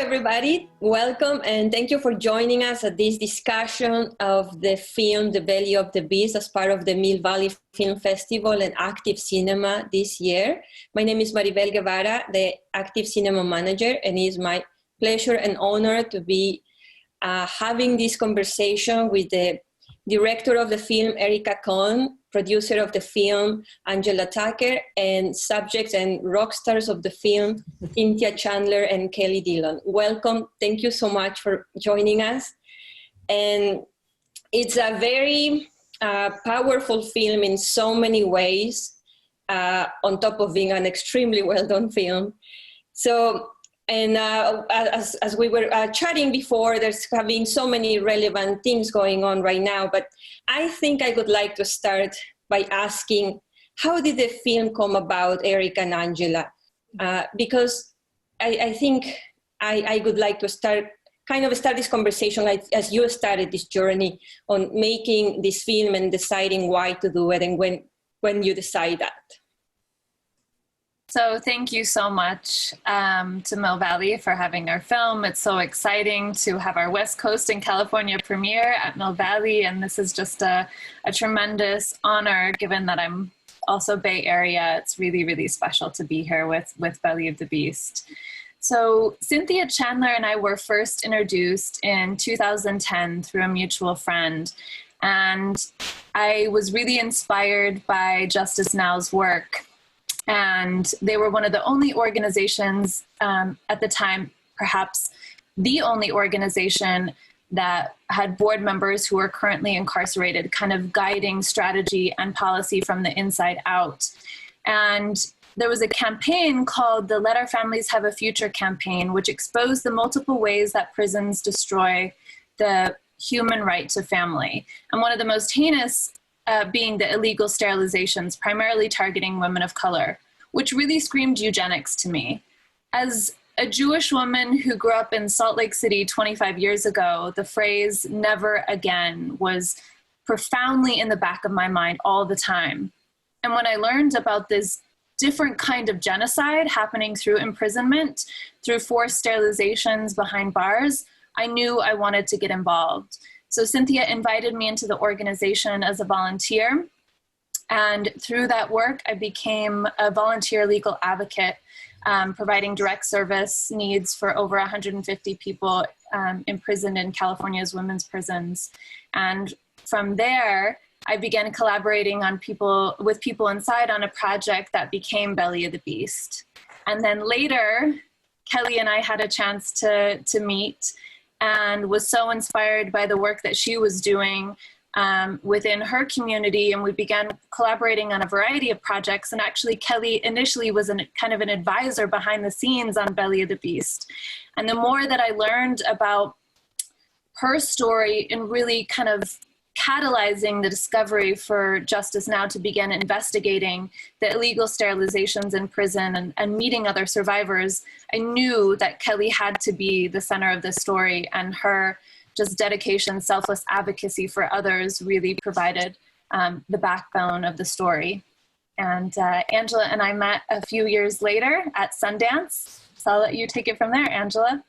everybody. Welcome and thank you for joining us at this discussion of the film The Belly of the Beast as part of the Mill Valley Film Festival and Active Cinema this year. My name is Maribel Guevara, the Active Cinema Manager, and it is my pleasure and honor to be having this conversation with the director of the film, Erika Cohn, producer of the film, Angela Tucker, and subjects and rock stars of the film, Cynthia, Chandler, and Kelli Dillon. Welcome. Thank you so much for joining us. And it's a very powerful film in so many ways, on top of being an extremely well-done film. So, and as we were chatting before, there's been so many relevant things going on right now, but I think I would like to start by asking, how did the film come about, Erika and Angela? Because I think I would like to start this conversation like, as you started this journey on making this film and deciding why to do it and when you decide that. So thank you so much to Mill Valley for having our film. It's so exciting to have our West Coast and California premiere at Mill Valley, and this is just a tremendous honor given that I'm also Bay Area. It's really, really special to be here with Belly of the Beast. So Cynthia, Chandler, and I were first introduced in 2010 through a mutual friend, and I was really inspired by Justice Now's work. And they were one of the only organizations at the time, perhaps the only organization that had board members who are currently incarcerated, kind of guiding strategy and policy from the inside out. And there was a campaign called the Let Our Families Have a Future campaign, which exposed the multiple ways that prisons destroy the human right to family. And one of the most heinous being the illegal sterilizations, primarily targeting women of color, which really screamed eugenics to me. As a Jewish woman who grew up in Salt Lake City 25 years ago, the phrase "never again" was profoundly in the back of my mind all the time. And when I learned about this different kind of genocide happening through imprisonment, through forced sterilizations behind bars, I knew I wanted to get involved. So Cynthia invited me into the organization as a volunteer. And through that work, I became a volunteer legal advocate, providing direct service needs for over 150 people imprisoned in California's women's prisons. And from there, I began collaborating with people inside on a project that became Belly of the Beast. And then later, Kelli and I had a chance to meet, and was so inspired by the work that she was doing within her community, and we began collaborating on a variety of projects. And actually, Kelli initially was kind of an advisor behind the scenes on Belly of the Beast. And the more that I learned about her story and really kind of catalyzing the discovery for Justice Now to begin investigating the illegal sterilizations in prison and meeting other survivors, I knew that Kelli had to be the center of this story, and her just dedication, selfless advocacy for others really provided the backbone of the story. And Angela and I met a few years later at Sundance. So I'll let you take it from there, Angela.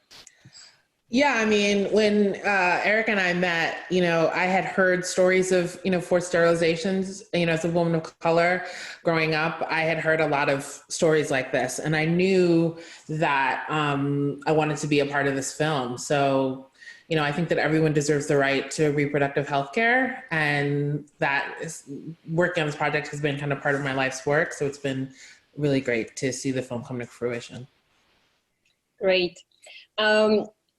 Yeah, I mean, when Erika and I met, I had heard stories of, forced sterilizations, as a woman of color growing up. I had heard a lot of stories like this, and I knew that I wanted to be a part of this film. So, I think that everyone deserves the right to reproductive health care, and working on this project has been kind of part of my life's work. So it's been really great to see the film come to fruition. Great.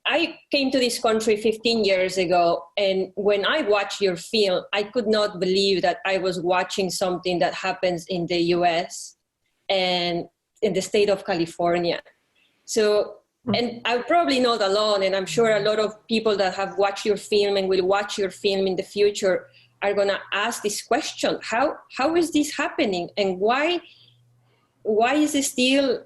I came to this country 15 years ago, and when I watched your film, I could not believe that I was watching something that happens in the US and in the state of California. So, and I'm probably not alone, and I'm sure a lot of people that have watched your film and will watch your film in the future are gonna ask this question: how is this happening, and why is it still,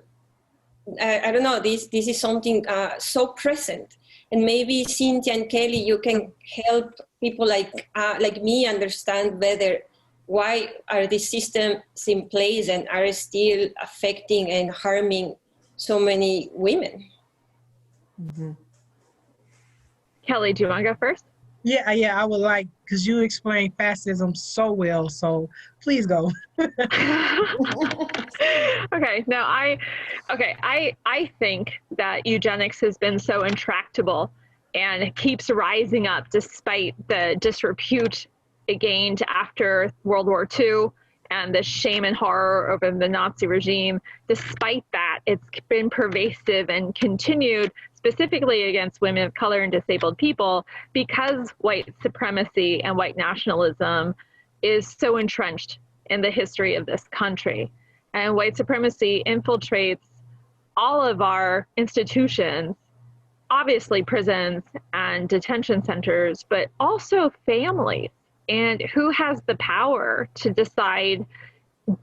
I don't know, this is something so present? And maybe Cynthia and Kelli, you can help people like me understand better why are these systems in place and are still affecting and harming so many women. Mm-hmm. Kelli, do you want to go first? Yeah, I would like, because you explained fascism so well, so please go. Okay, no, I think that eugenics has been so intractable and keeps rising up despite the disrepute it gained after World War II and the shame and horror over the Nazi regime. Despite that, it's been pervasive and continued specifically against women of color and disabled people because white supremacy and white nationalism is so entrenched in the history of this country. And white supremacy infiltrates all of our institutions, obviously prisons and detention centers, but also families. And who has the power to decide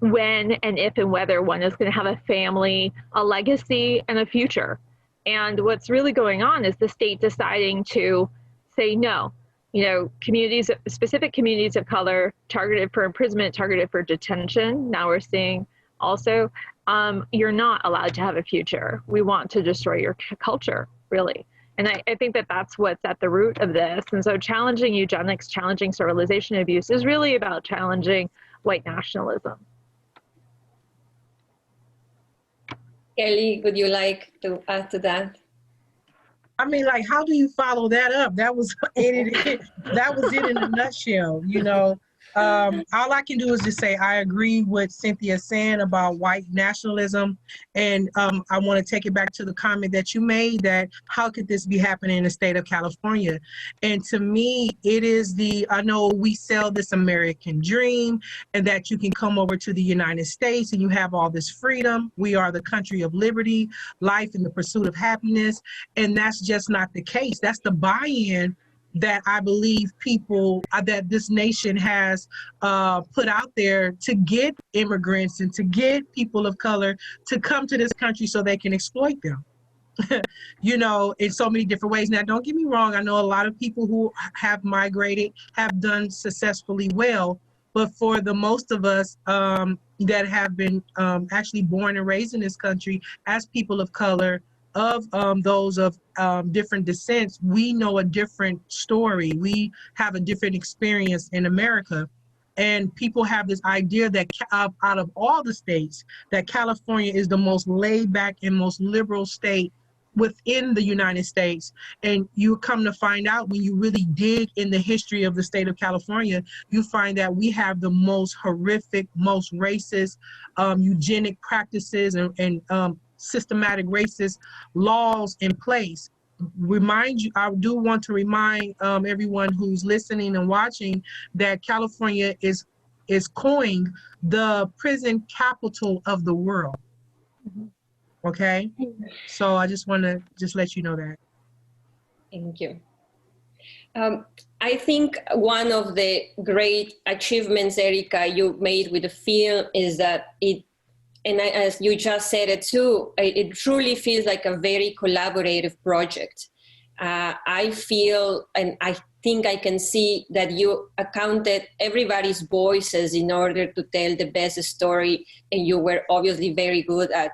when and if and whether one is going to have a family, a legacy, and a future? And what's really going on is the state deciding to say no. You know, communities, specific communities of color targeted for imprisonment, targeted for detention. Now we're seeing also, you're not allowed to have a future. We want to destroy your culture, really. And I think that that's what's at the root of this. And so challenging eugenics, challenging sterilization abuse is really about challenging white nationalism. Kelli, would you like to add to that? I mean, like, how do you follow that up? That was it. That was it in a nutshell. You know, all I can do is just say I agree with Cynthia saying about white nationalism, and I want to take it back to the comment that you made that how could this be happening in the state of California? And to me, it is I know we sell this American dream and that you can come over to the United States and you have all this freedom. We are the country of liberty, life, and the pursuit of happiness, and that's just not the case. That's the buy-in that I believe people, that this nation has put out there to get immigrants and to get people of color to come to this country so they can exploit them. You know, in so many different ways. Now, don't get me wrong. I know a lot of people who have migrated have done successfully well, but for the most of us that have been actually born and raised in this country as people of color, of those of different descents, we know a different story. We have a different experience in America. And people have this idea that out of all the states, that California is the most laid back and most liberal state within the United States. And you come to find out when you really dig in the history of the state of California, you find that we have the most horrific, most racist, eugenic practices and systematic racist laws in place. I do want to remind everyone who's listening and watching that California is coined the prison capital of the world. Okay, so I just want to let you know that. Thank you. I think one of the great achievements, Erika, you made with the film is that as you just said it too, it truly feels like a very collaborative project. I feel, and I think I can see that you accounted everybody's voices in order to tell the best story, and you were obviously very good at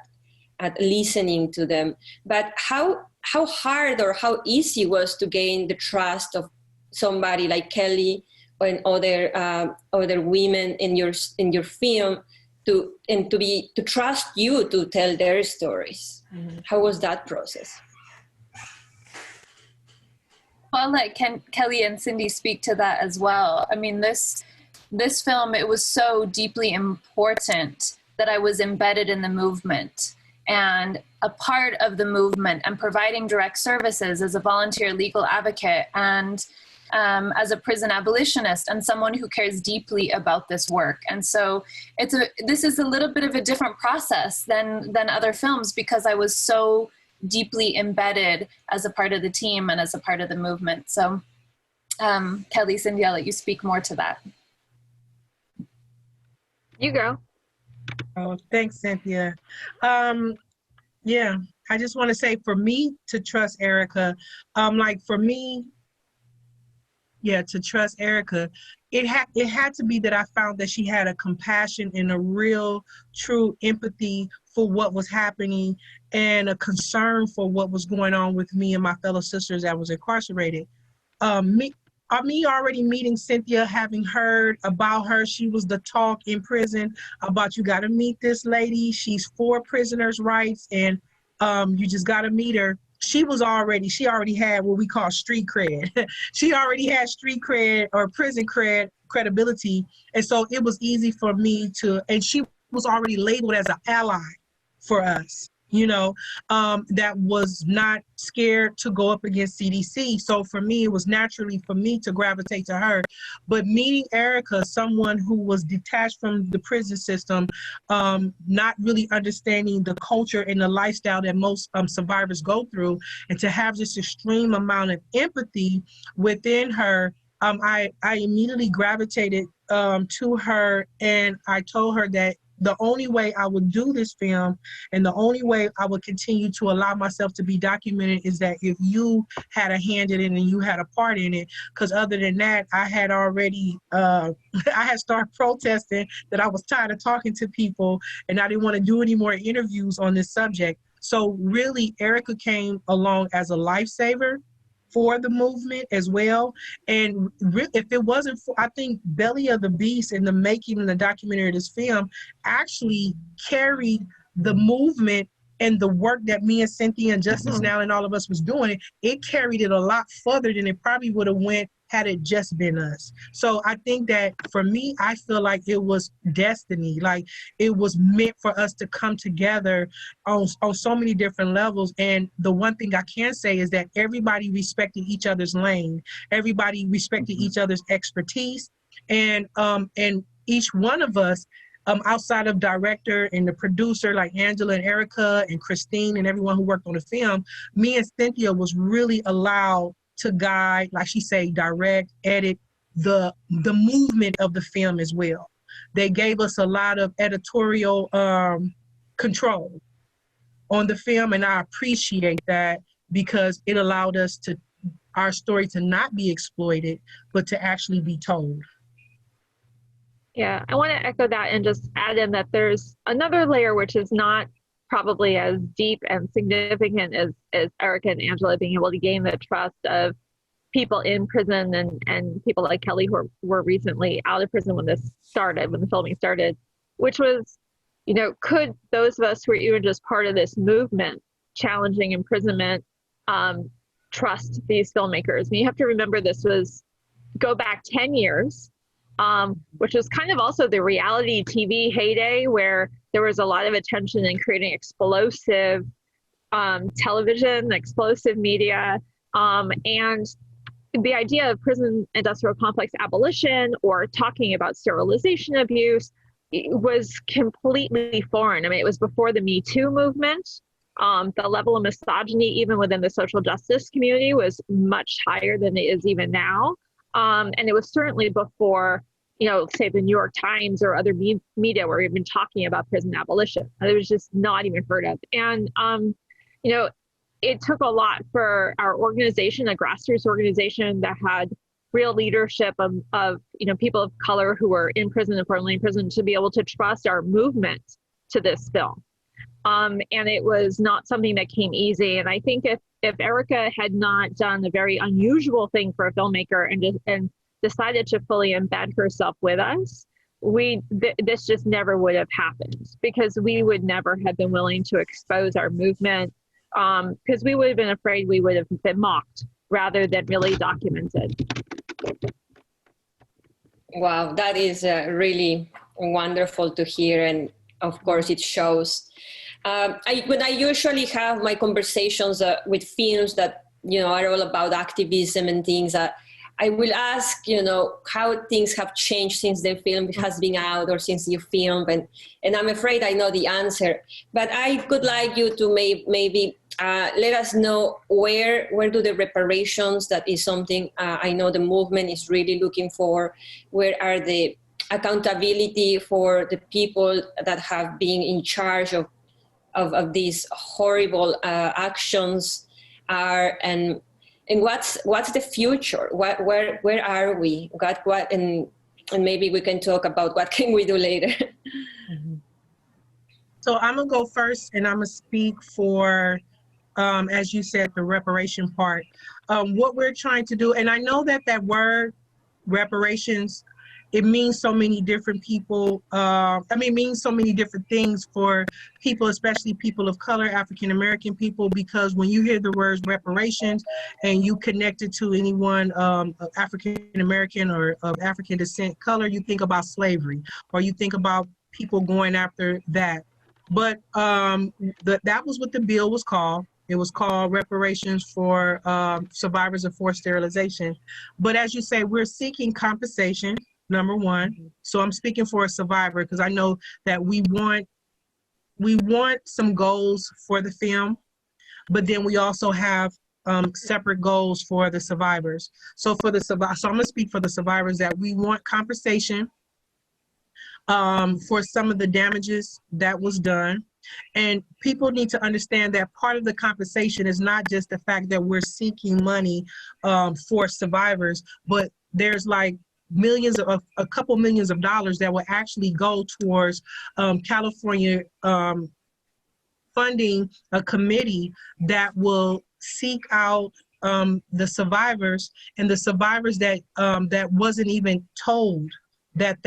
listening to them. But how hard or how easy was to gain the trust of somebody like Kelli and other women in your film to trust you to tell their stories? Mm-hmm. How was that process? Well, I'll let Kelli and Cindy speak to that as well. I mean, this film, it was so deeply important that I was embedded in the movement and a part of the movement and providing direct services as a volunteer legal advocate and as a prison abolitionist and someone who cares deeply about this work. And so this is a little bit of a different process than other films because I was so deeply embedded as a part of the team and as a part of the movement. So Kelli, Cindy, I'll let you speak more to that. You go. Oh, thanks, Cynthia. Yeah, I just want to say for me to trust Erika, like for me, to trust Erika, it had to be that I found that she had a compassion and a real, true empathy for what was happening and a concern for what was going on with me and my fellow sisters that was incarcerated. Me already meeting Cynthia, having heard about her, she was the talk in prison about, you got to meet this lady. She's for prisoners' rights, and you just got to meet her. She already had what we call street cred. She already had street cred or prison credibility. And so it was easy for me and she was already labeled as an ally for us, that was not scared to go up against CDC. So for me, it was naturally for me to gravitate to her. But meeting Erika, someone who was detached from the prison system, not really understanding the culture and the lifestyle that most survivors go through, and to have this extreme amount of empathy within her, I immediately gravitated to her, and I told her that the only way I would do this film and the only way I would continue to allow myself to be documented is that if you had a hand in it and you had a part in it, because other than that, I had already, I had started protesting that I was tired of talking to people and I didn't want to do any more interviews on this subject. So really, Erika came along as a lifesaver for the movement as well. And if it wasn't for, I think Belly of the Beast and the making and the documentary of this film actually carried the movement and the work that me and Cynthia and Justice Now and all of us was doing. It carried it a lot further than it probably would have went had it just been us. So I think that for me, I feel like it was destiny. Like it was meant for us to come together on so many different levels. And the one thing I can say is that everybody respected each other's lane. Everybody respected each other's expertise. And each one of us, outside of director and the producer like Angela and Erika and Christine and everyone who worked on the film, me and Cynthia was really allowed to guide, like she say, direct, edit the movement of the film as well. They gave us a lot of editorial control on the film, and I appreciate that because it allowed us our story to not be exploited, but to actually be told. Yeah, I want to echo that and just add in that there's another layer which is not probably as deep and significant as Erika and Angela being able to gain the trust of people in prison and people like Kelli who were recently out of prison when the filming started, which was, could those of us who were even just part of this movement challenging imprisonment trust these filmmakers? And you have to remember go back 10 years, which was kind of also the reality TV heyday where there was a lot of attention in creating explosive television, explosive media, and the idea of prison industrial complex abolition or talking about sterilization abuse was completely foreign. I mean, it was before the Me Too movement. The level of misogyny, even within the social justice community, was much higher than it is even now. And it was certainly before, say the New York Times or other media were even talking about prison abolition. It was just not even heard of. And, it took a lot for our organization, a grassroots organization that had real leadership of people of color who were in prison and formerly in prison to be able to trust our movement to this film. And it was not something that came easy. And I think if Erika had not done a very unusual thing for a filmmaker and decided to fully embed herself with us, this just never would have happened, because we would never have been willing to expose our movement, because we would have been afraid we would have been mocked rather than really documented. Wow, that is really wonderful to hear. And of course it shows. When I usually have my conversations with films that, are all about activism and things, I will ask, how things have changed since the film has been out or since you filmed. And I'm afraid I know the answer. But I would like you to maybe let us know where do the reparations, that is something I know the movement is really looking for. Where are the accountability for the people that have been in charge of these horrible actions are, and And what's the future? Where are we? And maybe we can talk about what can we do later. So I'm gonna go first, and I'm gonna speak for, as you said, the reparation part. What we're trying to do, and I know that that word reparations, it means so many different people. It means so many different things for people, especially people of color, African American people, because when you hear the words reparations and you connect it to anyone of African American or of African descent color, you think about slavery, or you think about people going after that. But that was what the bill was called. It was called reparations for survivors of forced sterilization. But as you say, we're seeking compensation, number one. So I'm speaking for a survivor because I know that we want some goals for the film, but then we also have separate goals for the survivors. So I'm gonna speak for the survivors that we want compensation for some of the damages that was done. And people need to understand that part of the compensation is not just the fact that we're seeking money for survivors, but there's like a couple millions of dollars that will actually go towards California funding a committee that will seek out the survivors, and the survivors that wasn't even told that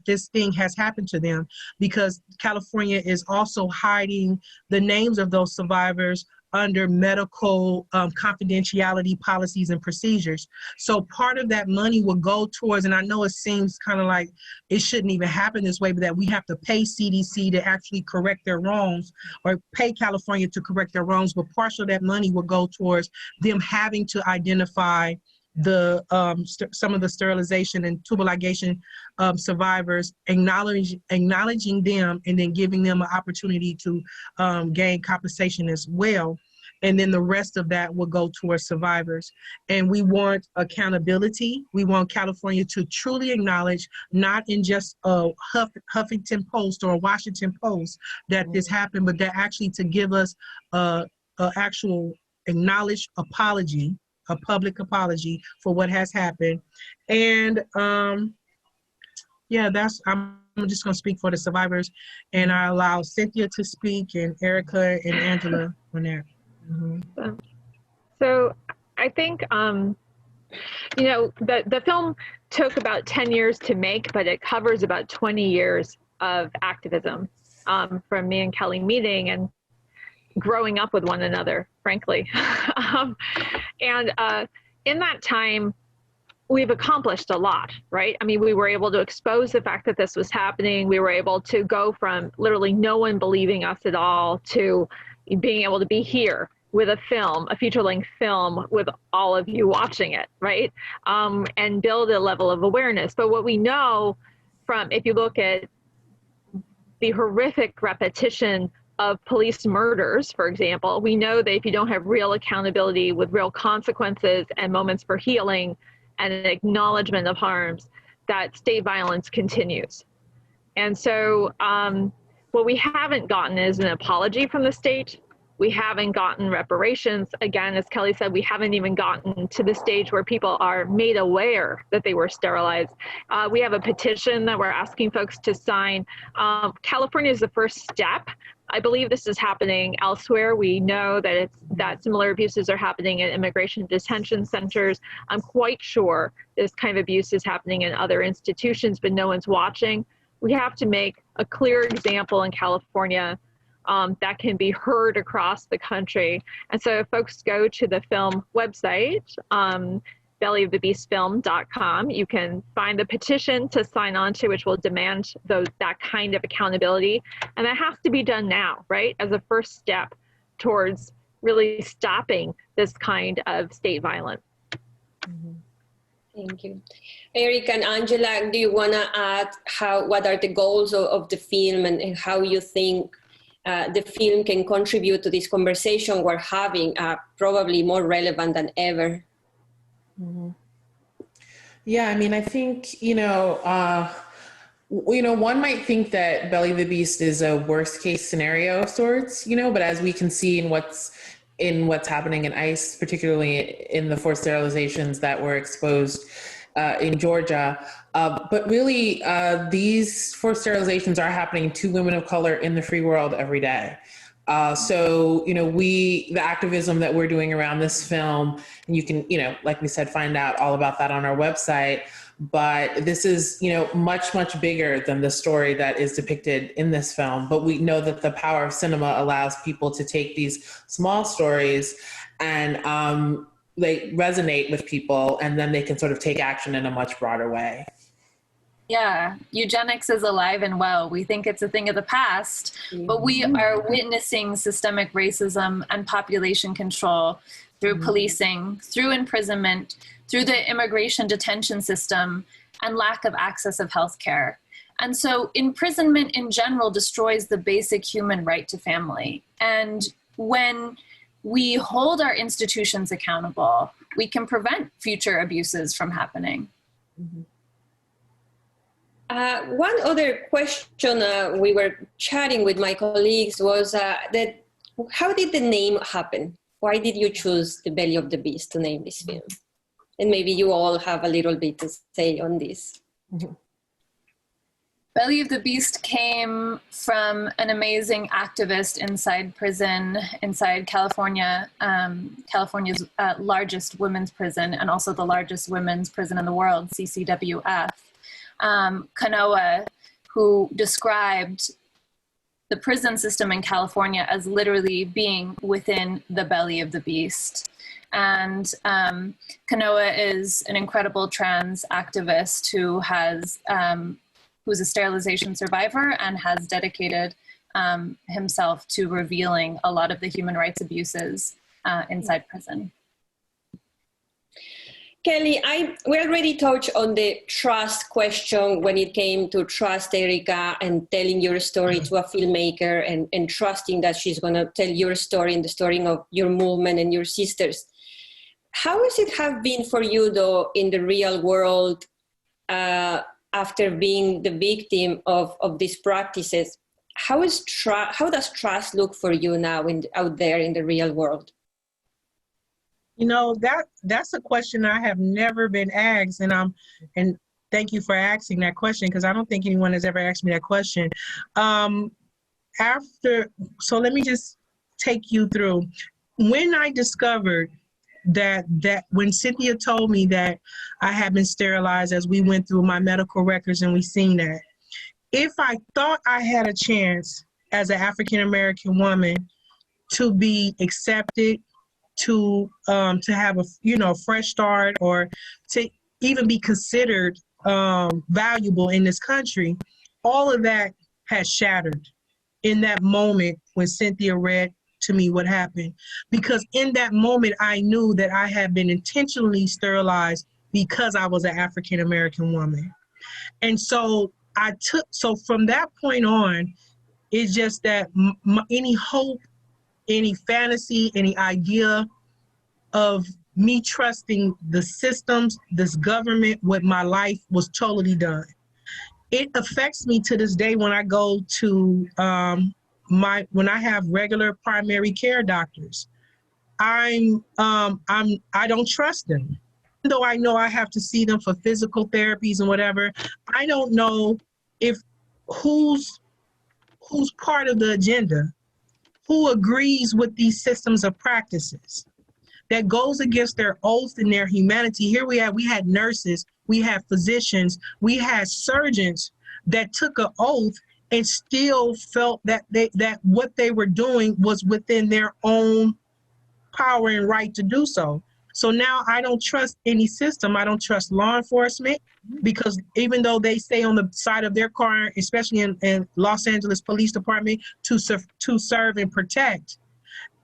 this thing has happened to them, because California is also hiding the names of those survivors under medical confidentiality policies and procedures. So part of that money will go towards, and I know it seems kind of like it shouldn't even happen this way, but that we have to pay CDC to actually correct their wrongs, or pay California to correct their wrongs, but partial of that money will go towards them having to identify the some of the sterilization and tubal ligation survivors, acknowledging them, and then giving them an opportunity to gain compensation as well. And then the rest of that will go towards survivors. And we want accountability. We want California to truly acknowledge, not in just a Huffington Post or a Washington Post, that this happened, but that actually to give us a actual acknowledged apology, a public apology for what has happened. And I'm just going to speak for the survivors, and I allow Cynthia to speak, and Erika and Angela on that. So I think the film took about 10 years to make, but it covers about 20 years of activism from me and Kelli meeting and growing up with one another, frankly. And in that time, we've accomplished a lot, right? I mean, we were able to expose the fact that this was happening. We were able to go from literally no one believing us at all to being able to be here with a film, a feature-length film, with all of you watching it, right? And build a level of awareness. But what we know from, if you look at the horrific repetition of police murders, for example, we know that if you don't have real accountability with real consequences and moments for healing and an acknowledgement of harms, that state violence continues. And so what we haven't gotten is an apology from the state. We haven't gotten reparations. Again, as Kelli said, we haven't even gotten to the stage where people are made aware that they were sterilized. We have a petition that we're asking folks to sign. California is the first step. I believe this is happening elsewhere. We know that similar abuses are happening in immigration detention centers. I'm quite sure this kind of abuse is happening in other institutions, but no one's watching. We have to make a clear example in California that can be heard across the country. And so if folks go to the film website, bellyofthebeastfilm.com, you can find the petition to sign on to, which will demand that kind of accountability. And that has to be done now, right? As a first step towards really stopping this kind of state violence. Thank you. Erika and Angela, do you want to add what are the goals of the film, and how you think the film can contribute to this conversation we're having, probably more relevant than ever? Yeah, I mean, I think, one might think that Belly of the Beast is a worst case scenario of sorts, but as we can see in what's in what's happening in ICE, particularly in the forced sterilizations that were exposed in Georgia. But really, these forced sterilizations are happening to women of color in the free world every day. So, the activism that we're doing around this film, and you can, like we said, find out all about that on our website. But this is, much, much bigger than the story that is depicted in this film. But we know that the power of cinema allows people to take these small stories and they resonate with people, and then they can sort of take action in a much broader way. Yeah, eugenics is alive and well. We think it's a thing of the past, but we are witnessing systemic racism and population control through policing, through imprisonment, through the immigration detention system, and lack of access of healthcare. And so imprisonment in general destroys the basic human right to family. And when we hold our institutions accountable, we can prevent future abuses from happening. Mm-hmm. One other question we were chatting with my colleagues was that how did the name happen? Why did you choose The Belly of the Beast to name this film? And maybe you all have a little bit to say on this. Mm-hmm. Belly of the Beast came from an amazing activist inside prison, inside California, California's largest women's prison, and also the largest women's prison in the world, CCWF. Kanoa, who described the prison system in California as literally being within the belly of the beast. And Kanoa is an incredible trans activist who has, who's a sterilization survivor and has dedicated himself to revealing a lot of the human rights abuses inside prison. Kelli, we already touched on the trust question when it came to trust Erika and telling your story to a filmmaker and trusting that she's going to tell your story and the story of your movement and your sisters. How has it have been for you, though, in the real world after being the victim of these practices? How does trust look for you now out there in the real world? That's a question I have never been asked, and thank you for asking that question, because I don't think anyone has ever asked me that question. So let me just take you through. When I discovered that when Cynthia told me that I had been sterilized, as we went through my medical records and we seen that, if I thought I had a chance as an African-American woman to be accepted, to have a fresh start, or to even be considered valuable in this country, all of that has shattered in that moment when Cynthia read to me what happened. Because in that moment, I knew that I had been intentionally sterilized because I was an African-American woman. And so from that point on, it's just that any hope, any fantasy, any idea of me trusting the systems, this government with my life was totally done. It affects me to this day when I go to when I have regular primary care doctors. I don't trust them. Even though I know I have to see them for physical therapies and whatever, I don't know if who's part of the agenda, who agrees with these systems of practices that goes against their oath and their humanity. Here we had nurses, we had physicians, we had surgeons that took an oath and still felt that what they were doing was within their own power and right to do so. So now I don't trust any system. I don't trust law enforcement, because even though they say on the side of their car, especially in Los Angeles Police Department, to serve and protect,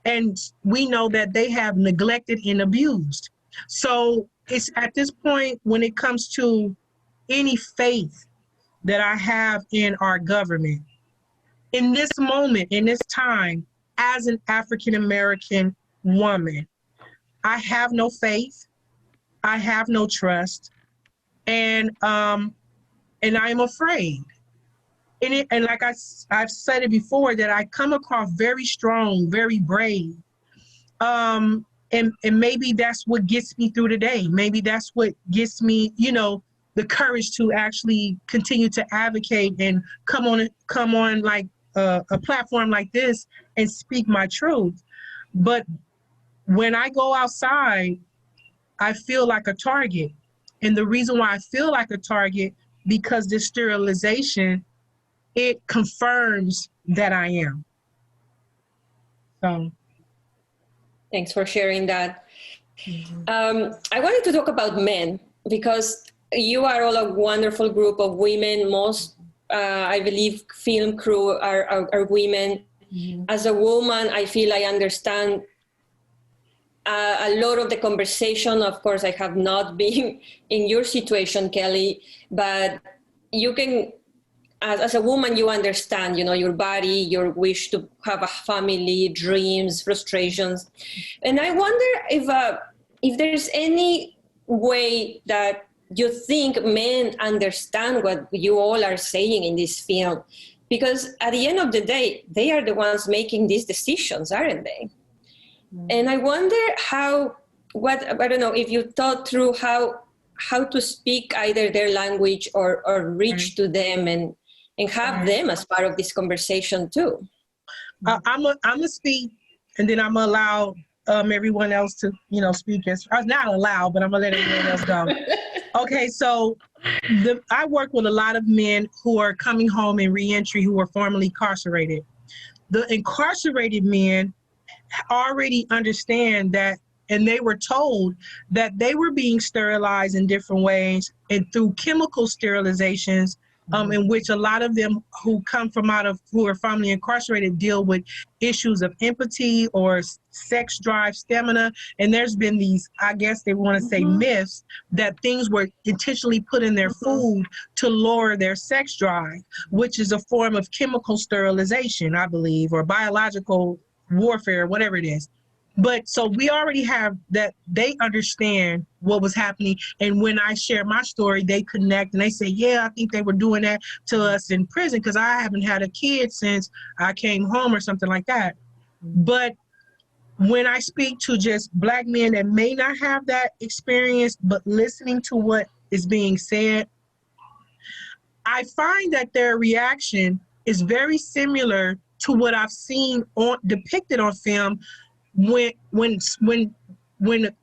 and we know that they have neglected and abused. So it's at this point, when it comes to any faith that I have in our government, in this moment, in this time, as an African-American woman, I have no faith, I have no trust, and I am afraid. And like I've said it before, that I come across very strong, very brave, And maybe that's what gets me through the day. Maybe that's what gets me, you know, the courage to actually continue to advocate and come on like a platform like this and speak my truth. But when I go outside, I feel like a target. And the reason why I feel like a target, because this sterilization, it confirms that I am. So. Thanks for sharing that. I wanted to talk about men, because you are all a wonderful group of women. Most, I believe, film crew are women. Mm-hmm. As a woman, I feel I understand a lot of the conversation. Of course, I have not been in your situation, Kelli, but you can, as a woman, you understand, you know, your body, your wish to have a family, dreams, frustrations. And I wonder if there's any way that you think men understand what you all are saying in this film, because at the end of the day, they are the ones making these decisions, aren't they? Mm-hmm. And I wonder I don't know, if you thought through how to speak either their language or reach to them and have them as part of this conversation too. I'm gonna speak, and then I'm gonna allow everyone else to, you know, speak. Not allow, but I'm gonna let everyone else go. Okay, so I work with a lot of men who are coming home in reentry who were formerly incarcerated. The incarcerated men already understand that, and they were told that they were being sterilized in different ways and through chemical sterilizations, in which a lot of them who come from who are formerly incarcerated deal with issues of empathy or sex drive, stamina. And there's been these, I guess they want to say, myths that things were intentionally put in their food to lower their sex drive, which is a form of chemical sterilization, I believe, or biological warfare, whatever it is. But so we already have that, they understand what was happening. And when I share my story, they connect and they say, yeah, I think they were doing that to us in prison because I haven't had a kid since I came home or something like that. But when I speak to just Black men that may not have that experience, but listening to what is being said, I find that their reaction is very similar to what I've seen depicted on film when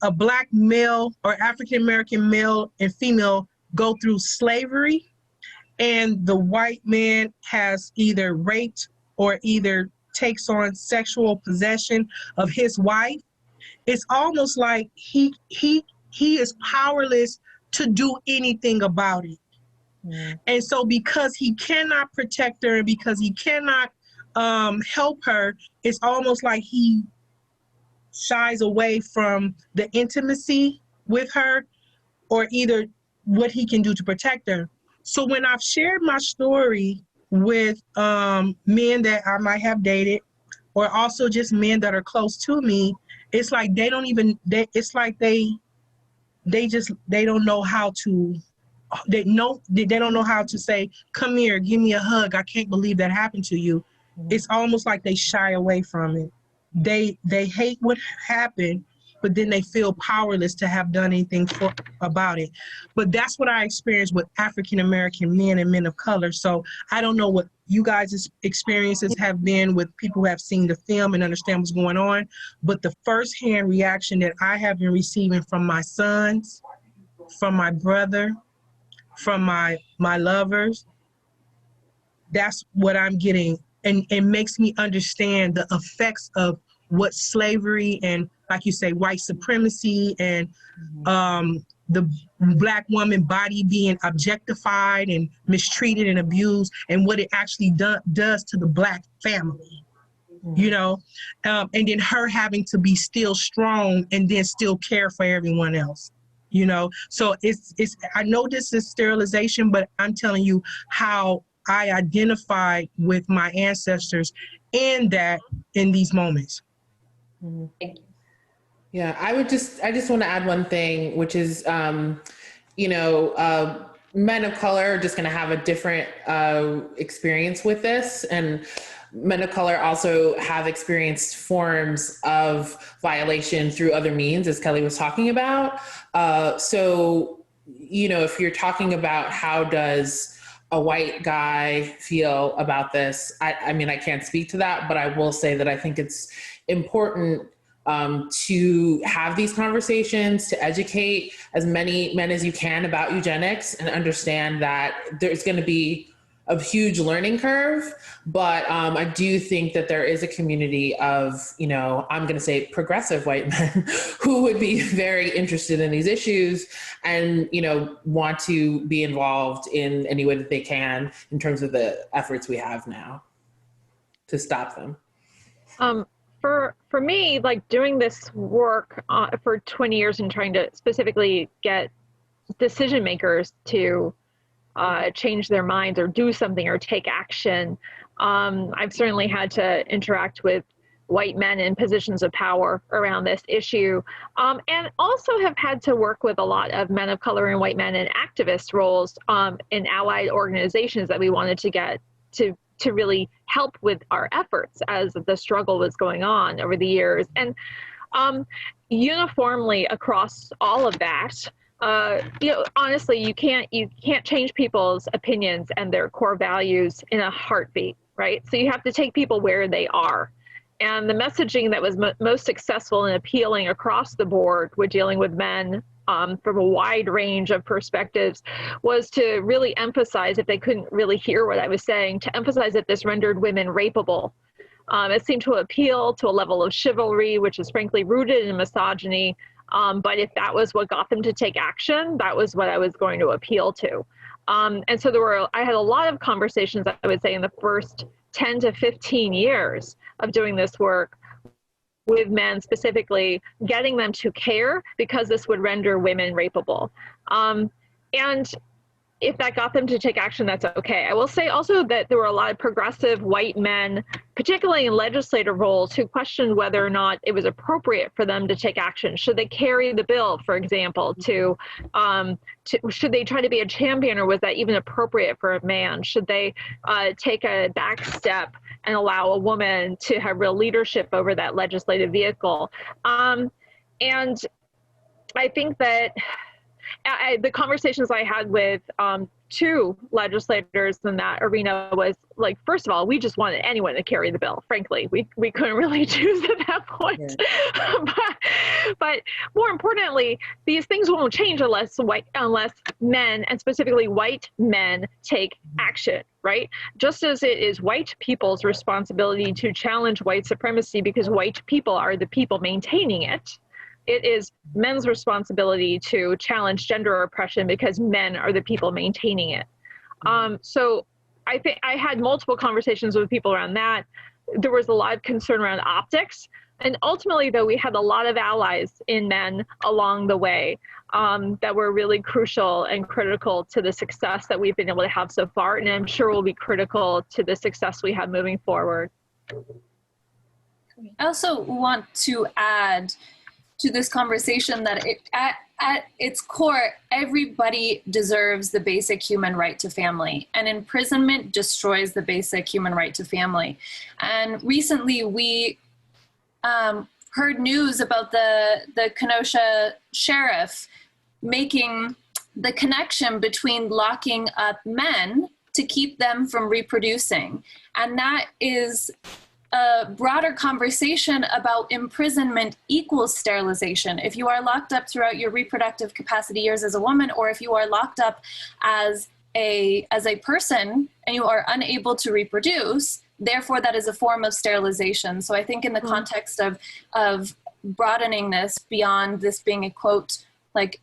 a Black male or African-American male and female go through slavery and the white man has either raped or either takes on sexual possession of his wife, it's almost like he is powerless to do anything about it. Mm. And so because he cannot protect her and because he cannot help her, it's almost like he shies away from the intimacy with her or either what he can do to protect her. So when I've shared my story with men that I might have dated or also just men that are close to me, it's like they don't know how to, they don't know how to say, come here, give me a hug. I can't believe that happened to you. Mm-hmm. It's almost like they shy away from it. They hate what happened, but then they feel powerless to have done anything about it. But that's what I experienced with African-American men and men of color. So I don't know what you guys' experiences have been with people who have seen the film and understand what's going on. But the firsthand reaction that I have been receiving from my sons, from my brother, from my lovers, that's what I'm getting. And it makes me understand the effects of what slavery and, like you say, white supremacy and the Black woman body being objectified and mistreated and abused and what it actually does to the Black family, you know, and then her having to be still strong and then still care for everyone else, you know. So it's I know this is sterilization, but I'm telling you how I identify with my ancestors in these moments. Yeah, I just want to add one thing, which is, you know, men of color are just going to have a different experience with this. And men of color also have experienced forms of violation through other means, as Kelli was talking about. So, you know, if you're talking about how does a white guy feel about this, I mean, I can't speak to that, but I will say that I think it's important to have these conversations, to educate as many men as you can about eugenics and understand that there's going to be a huge learning curve. But I do think that there is a community of, you know, I'm going to say progressive white men who would be very interested in these issues and, you know, want to be involved in any way that they can in terms of the efforts we have now to stop them. For me, like doing this work for 20 years and trying to specifically get decision makers to change their minds or do something or take action, I've certainly had to interact with white men in positions of power around this issue, and also have had to work with a lot of men of color and white men in activist roles in allied organizations that we wanted to get to really help with our efforts as the struggle was going on over the years. And uniformly across all of that, you know, honestly, you can't change people's opinions and their core values in a heartbeat, right? So you have to take people where they are. And the messaging that was most successful and appealing across the board with dealing with men from a wide range of perspectives was to really emphasize, if they couldn't really hear what I was saying, to emphasize that this rendered women rapeable. It seemed to appeal to a level of chivalry, which is frankly rooted in misogyny. But if that was what got them to take action, that was what I was going to appeal to. And so I had a lot of conversations, I would say, in the first 10 to 15 years of doing this work with men, specifically getting them to care because this would render women rapeable. And if that got them to take action, that's okay. I will say also that there were a lot of progressive white men, particularly in legislative roles, who questioned whether or not it was appropriate for them to take action. Should they carry the bill, for example, should they try to be a champion, or was that even appropriate for a man? Should they take a back step and allow a woman to have real leadership over that legislative vehicle? And I think that the conversations I had with two legislators in that arena was like, first of all, we just wanted anyone to carry the bill. Frankly, we couldn't really choose at that point. Yeah. but more importantly, these things won't change unless men, and specifically white men, take action, right? Just as it is white people's responsibility to challenge white supremacy because white people are the people maintaining it, it is men's responsibility to challenge gender oppression because men are the people maintaining it. So I think I had multiple conversations with people around that. There was a lot of concern around optics. And ultimately, though, we had a lot of allies in men along the way that were really crucial and critical to the success that we've been able to have so far. And I'm sure will be critical to the success we have moving forward. I also want to add to this conversation that at its core, everybody deserves the basic human right to family, and imprisonment destroys the basic human right to family. And recently we heard news about the Kenosha sheriff making the connection between locking up men to keep them from reproducing. And that is a broader conversation about imprisonment equals sterilization. If you are locked up throughout your reproductive capacity years as a woman, or if you are locked up as a person and you are unable to reproduce, therefore that is a form of sterilization. So I think in the context of broadening this beyond this being a quote, like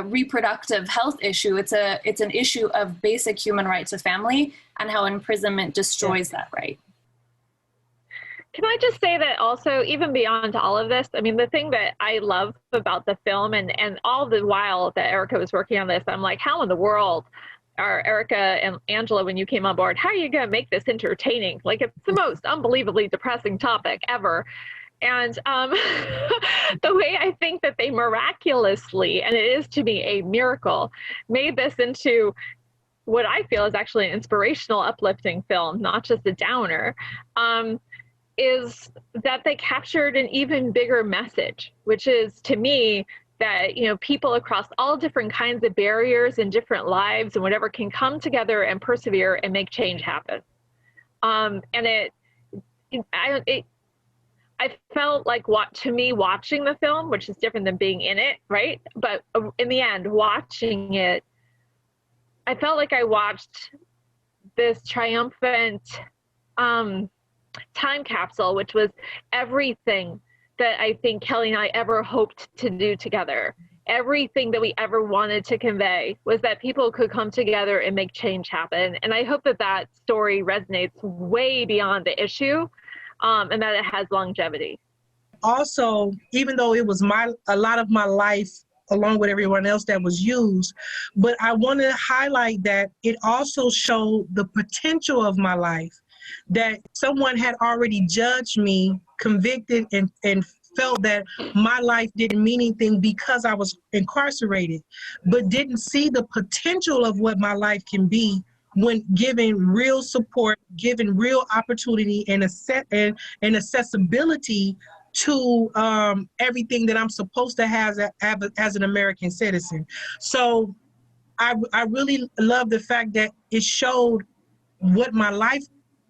reproductive health issue, it's an issue of basic human right to family and how imprisonment destroys that right. Can I just say that also, even beyond all of this, I mean, the thing that I love about the film, and all the while that Erika was working on this, I'm like, how in the world are Erika and Angela, when you came on board, how are you going to make this entertaining? Like, it's the most unbelievably depressing topic ever. And the way I think that they miraculously, and it is to me a miracle, made this into what I feel is actually an inspirational, uplifting film, not just a downer, is that they captured an even bigger message, which is, to me, that, you know, people across all different kinds of barriers and different lives and whatever can come together and persevere and make change happen. And I felt like, to me, watching the film, which is different than being in it, right? But in the end, watching it, I felt like I watched this triumphant time capsule, which was everything that I think Kelli and I ever hoped to do together. Everything that we ever wanted to convey was that people could come together and make change happen. And I hope that that story resonates way beyond the issue, and that it has longevity. Also, even though it was a lot of my life along with everyone else that was used, but I want to highlight that it also showed the potential of my life, that someone had already judged me, convicted, and felt that my life didn't mean anything because I was incarcerated, but didn't see the potential of what my life can be when given real support, given real opportunity and accessibility to everything that I'm supposed to have as an American citizen. So I really love the fact that it showed what my life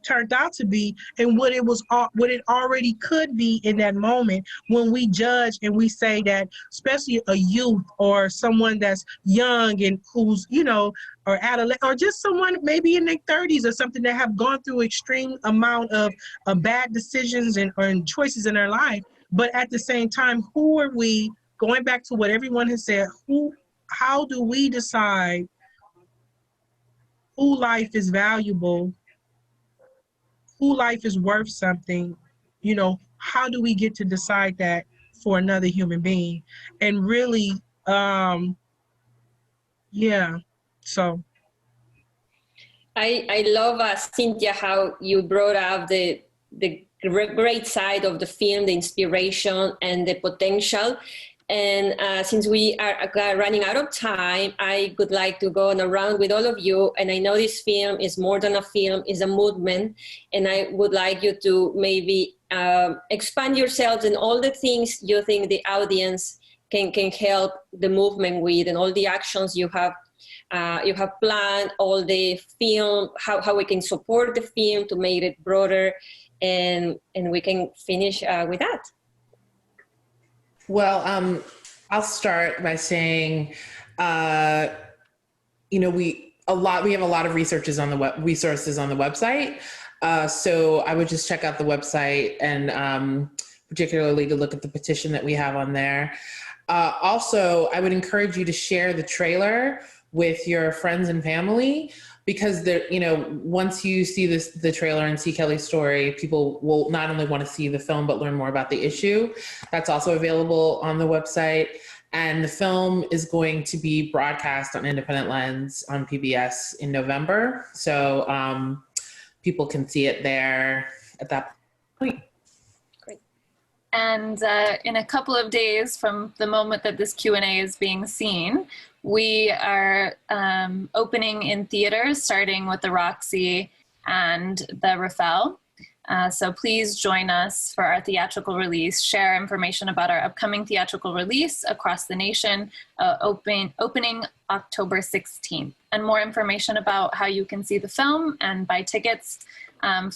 turned out to be and what it already could be in that moment when we judge and we say that, especially a youth or someone that's young and who's, you know, or adolescent, or just someone maybe in their 30s or something that have gone through extreme amount of bad decisions and choices in their life. But at the same time, who are we, going back to what everyone has said, how do we decide who life is valuable, who life is worth something? You know, how do we get to decide that for another human being? And really, yeah, so. I love, Cynthia, how you brought up the great side of the film, the inspiration and the potential. And since we are running out of time, I would like to go on a round with all of you. And I know this film is more than a film, it's a movement. And I would like you to maybe expand yourselves and all the things you think the audience can help the movement with, and all the actions you have planned, all the film, how we can support the film to make it broader, and we can finish with that. Well, I'll start by saying, you know, we have a lot of resources on the website. So I would just check out the website, and particularly to look at the petition that we have on there. Also, I would encourage you to share the trailer with your friends and family, because you know, once you see the trailer and see Kelli's story, people will not only want to see the film, but learn more about the issue. That's also available on the website. And the film is going to be broadcast on Independent Lens on PBS in November. So people can see it there at that point. Great. And in a couple of days from the moment that this Q&A is being seen, we are opening in theaters, starting with the Roxy and the Rafael. So please join us for our theatrical release. Share information about our upcoming theatrical release across the nation, opening October 16th. And more information about how you can see the film and buy tickets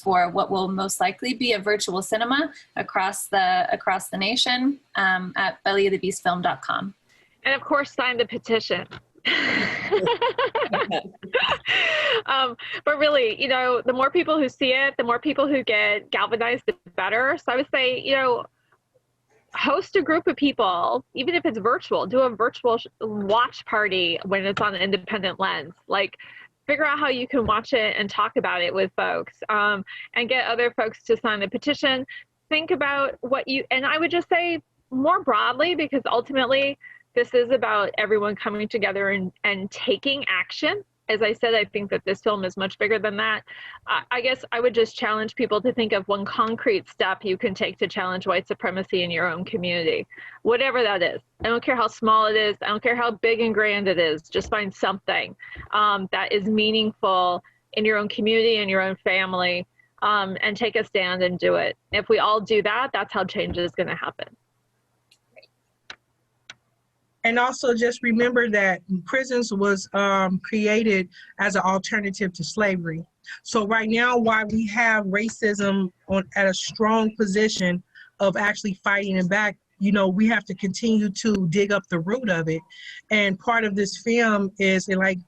for what will most likely be a virtual cinema across the nation at bellyofthebeastfilm.com. And of course, sign the petition. But really, you know, the more people who see it, the more people who get galvanized, the better. So I would say, you know, host a group of people, even if it's virtual, do a virtual watch party when it's on the Independent Lens. Like, figure out how you can watch it and talk about it with folks, and get other folks to sign the petition. Think about and I would just say more broadly, because ultimately, this is about everyone coming together and taking action as I said, I think that this film is much bigger than that. I guess I would just challenge people to think of one concrete step you can take to challenge white supremacy in your own community, whatever that is. I don't care how small it is. I don't care how big and grand it is. Just find something that is meaningful in your own community and your own family, and take a stand and do it. If we all do that, that's how change is going to happen. And also just remember that prisons was created as an alternative to slavery. So right now, while we have racism at a strong position of actually fighting it back, you know, we have to continue to dig up the root of it. And part of this film is, like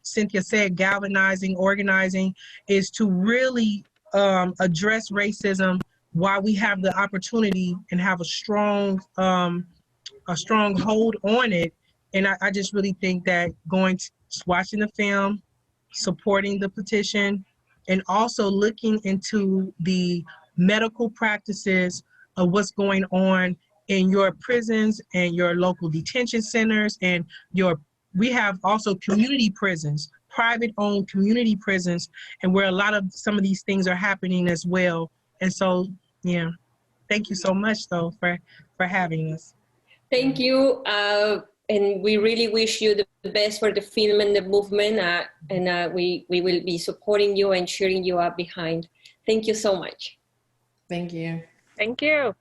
Cynthia said, galvanizing, organizing, is to really address racism while we have the opportunity and have a strong hold on it. And I just really think that watching the film, supporting the petition, and also looking into the medical practices of what's going on in your prisons and your local detention centers, and we have also community prisons, private owned community prisons, and where some of these things are happening as well. And so, yeah, thank you so much though for having us. Thank you. And we really wish you the best for the film and the movement. And we will be supporting you and cheering you up behind. Thank you so much. Thank you. Thank you.